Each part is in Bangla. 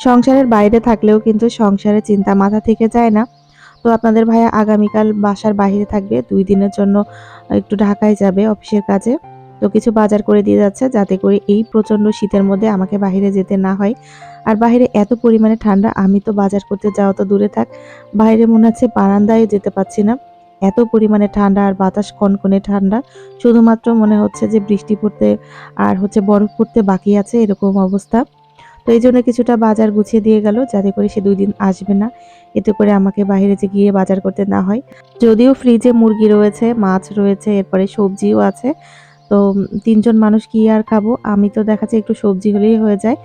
সংসারের বাইরে থাকলেও কিন্তু সংসারের চিন্তা মাথা থেকে যায় না। তো আপনাদের ভাইয়া আগামীকাল বাসার বাইরে থাকবে, 2 দিনের জন্য একটু ঢাকায় যাবে অফিসের কাজে। তো কিছু বাজার করে দিয়ে যাচ্ছে যাতে করে এই প্রচন্ড শীতের মধ্যে আমাকে বাহিরে যেতে না হয়। আর বাহিরে এত পরিমাণে ঠান্ডা, আমি তো বাজার করতে যাওয়া তো দূরে থাক, বাইরে মনে হচ্ছে বারান্দায় যেতে পারছি না। এত পরিমাণে ঠান্ডা আর বাতাস কনকনে ঠান্ডা। শুধুমাত্র মনে হচ্ছে যে বৃষ্টি পড়তে আর বরফ পড়তে বাকি আছে, এরকম অবস্থা। তো এইজন্য কিছুটা বাজার গুছিয়ে দিয়ে গেল যাতে করে সে 2 দিন আসবে না। এতে করে আমাকে বাইরে যে গিয়ে বাজার করতে না হয়। যদিও ফ্রিজে মুরগি রয়েছে, মাছ রয়েছে, এরপরে সবজিও আছে। তো ৩ জন মানুষ কি আর খাবো? আমি তো দেখা যায় একটু সবজি হলেই হয়ে যায়।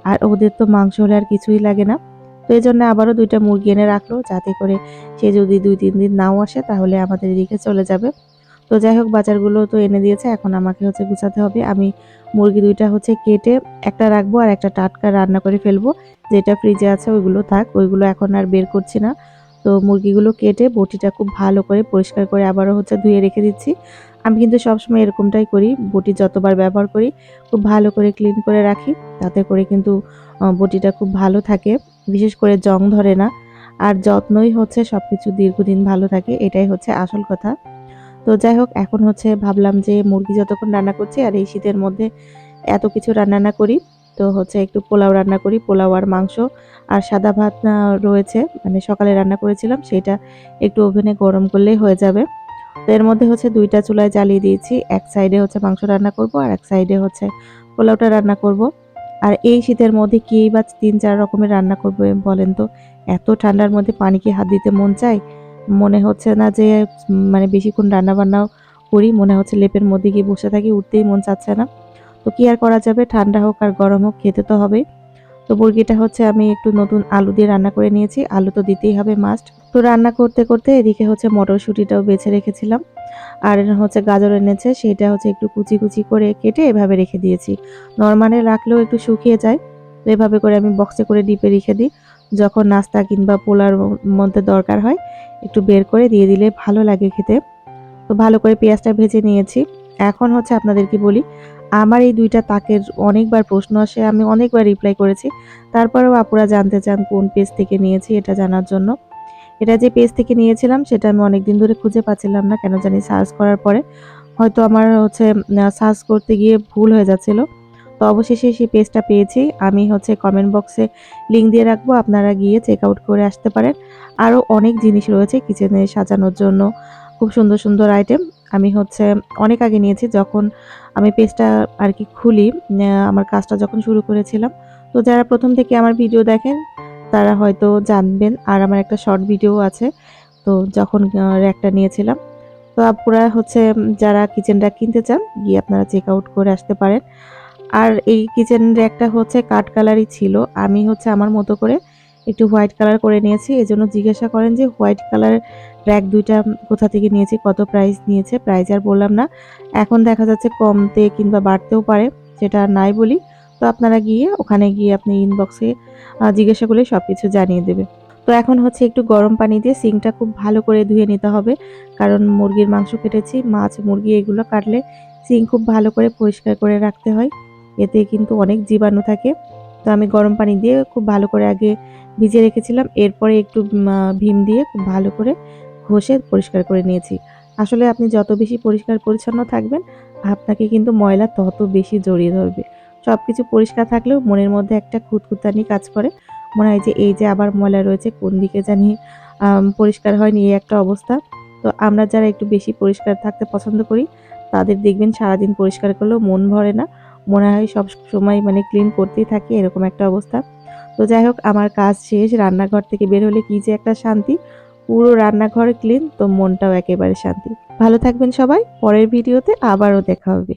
আর ওদের তো মাংস হলে আর কিছুই লাগে না। তো এজন্য আবারও ২ টা মুরগি এনে রাখলো যাতে করে সে যদি ২-৩ দিন নাও আসে তাহলে আমাদের এদিকে চলে যাবে। তো যাই হোক, বাজারগুলো তো এনে দিয়েছে। এখন আমাকে গুছাতে হবে। আমি মুরগি ২ টা কেটে একটা রাখবো আর একটা টাটকা রান্না করে ফেলবো। যেটা ফ্রিজে আছে ওইগুলো থাক। ওইগুলো এখন আর বের করছি না। তো মুরগিগুলো কেটে বটিটা খুব ভালো করে পরিষ্কার করে আবারও ধুয়ে রেখে দিচ্ছি। আমি কিন্তু সবসময় এরকমটাই করি। বটি যতবার ব্যবহার করি খুব ভালো করে ক্লিন করে রাখি। তাতে করে কিন্তু বটিটা খুব ভালো থাকে। বিশেষ করে জং ধরে না। আর যত্নই সবকিছু দীর্ঘদিন ভালো থাকে। এটাই আসল কথা। তো যাই হোক, এখন ভাবলাম যে মুরগি যতক্ষণ রান্না করছি আর এই শীতের মধ্যে এত কিছু রান্না না করি, তো একটু পোলাও রান্না করি। পোলাও আর মাংস আর সাদা ভাত রয়েছে, মানে সকালে রান্না করেছিলাম, সেটা একটু ওভেনে গরম করলেই হয়ে যাবে। তো এর মধ্যে 2টা চুলায় জ্বালিয়ে দিয়েছি। এক সাইডে মাংস রান্না করব আর এক সাইডে পোলাওটা রান্না করব। আর এই শীতের মধ্যে কেই বা ৩-৪ রকমের রান্না করবে বলেন তো? এত ঠান্ডার মধ্যে পানি কি হাত দিতে মন চায়? মনে হচ্ছে না যে মানে বেশিক্ষণ রান্না-বান্নাও করি। মনে হচ্ছে লেপের মধ্যে গিয়ে বসে থাকি, উঠতেই মন চাচ্ছে না। তো কি আর করা যাবে? ঠান্ডা হোক আর গরম হোক খেতে তো হবেই। তো মুরগিটা আমি একটু নতুন আলু দিয়ে রান্না করে নিয়েছি। আলু তো দিতেই হবে মাস্ট। তো রান্না করতে, করতে এদিকে মটরশুঁটিটাও বেছে রেখেছিলাম। আর গাজর এনেছে, সেটা একটু কুচি, কুচি করে কেটে এভাবে রেখে দিয়েছি। নরমালে রাখলেও একটু শুকিয়ে যায়। তো এভাবে করে আমি বক্সে করে ডিপে রেখে দিই। যখন নাস্তা কিংবা পোলার মধ্যে দরকার হয় একটু বের করে দিয়ে দিলে ভালো লাগে খেতে। তো ভালো করে পেঁয়াজটা ভেজে নিয়েছি। এখন আপনাদেরকে বলি, আমার এই ২ টা তাকের অনেকবার প্রশ্ন আসে, আমি অনেকবার রিপ্লাই করেছি। তারপরেও আপুরা জানতে চান কোন পেজ থেকে নিয়েছি এটা জানার জন্য। এটা যে পেজ থেকে নিয়েছিলাম সেটা আমি অনেকদিন ধরে খুঁজে পাচ্ছিলাম না। কেন জানি সার্চ করার পরে হয়তো আমার সার্চ করতে গিয়ে ভুল হয়ে যাচ্ছিল। তো অবশেষে সেই পেজটা পেয়েছি। আমি কমেন্ট বক্সে লিংক দিয়ে রাখবো। আপনারা গিয়ে চেক আউট করে আসতে পারেন। আরও অনেক জিনিস রয়েছে কিচেনে সাজানোর জন্য। খুব সুন্দর, সুন্দর আইটেম। আমি অনেক আগে নিয়েছি যখন আমি পেজটা আরকি খুলি, আমার কাজটা যখন শুরু করেছিলাম। তো যারা ১ম থেকে আমার ভিডিও দেখেন তারা হয়তো জানবেন। আর আমার একটা শর্ট ভিডিও আছে। তো যখন র‍্যাকটা নিয়েছিলাম। তো আপুরা যারা কিচেন র‍্যাক কিনতে চান গিয়ে আপনারা চেক আউট করে আসতে পারেন। আর এই কিচেন র‍্যাকটা কাঠ কালারই ছিল। আমি আমার মতো করে একটু হোয়াইট কালার করে নিয়েছি। এজন্য জিজ্ঞাসা করেন যে হোয়াইট কালার র‍্যাক ২ টা কোথা থেকে নিয়েছি, কত প্রাইস নিয়েছে? প্রাইস আর বললাম না। এখন দেখা যাচ্ছে কমতে কিংবা বাড়তেও পারে, সেটা আর নাই বলি। তো আপনারা গিয়ে ওখানে গিয়ে আপনি ইনবক্সে জিজ্ঞাসা করলে সবকিছু জানিয়ে দেবে। তো এখন একটু গরম পানি দিয়ে সিঙ্কটা খুব ভালো করে ধুয়ে নিতে হবে। কারণ মুরগির মাংস কেটেছি, মাছ, মুরগি এগুলো কাটলে সিঙ্ক খুব ভালো করে পরিষ্কার করে রাখতে হয়। এতে কিন্তু অনেক জীবাণু থাকে। তো আমি গরম পানি দিয়ে খুব ভালো করে আগে ভিজিয়ে রেখেছিলাম। এরপরে একটু ভীম দিয়ে খুব ভালো করে ঘষে পরিষ্কার করে নিয়েছি। আসলে আপনি যত বেশি পরিষ্কার পরিচ্ছন্ন থাকবেন, আপনাকে কিন্তু ময়লা তত বেশি জড়িয়ে ধরবে। সবকিছু পরিষ্কার থাকলেও মনের মধ্যে একটা খুঁতখুঁতানি কাজ করে। মনে হয় যে এই যে আবার ময়লা রয়েছে, কোন দিকে জানি পরিষ্কার হয়নি, এই একটা অবস্থা। তো আমরা যারা একটু বেশি পরিষ্কার থাকতে পছন্দ করি তাদের দেখবেন সারাদিন পরিষ্কার করলেও মন ভরে না। মনে হয় সবসময় মানে ক্লিন করতেই থাকি, এরকম একটা অবস্থা। তো যাই হোক, আমার কাজ শেষ। রান্নাঘর থেকে বের হলে কি যে একটা শান্তি। পুরো রান্নাঘর ক্লিন, তো মনটাও একেবারে শান্তি। ভালো থাকবেন সবাই। পরের ভিডিওতে আবারও দেখা হবে।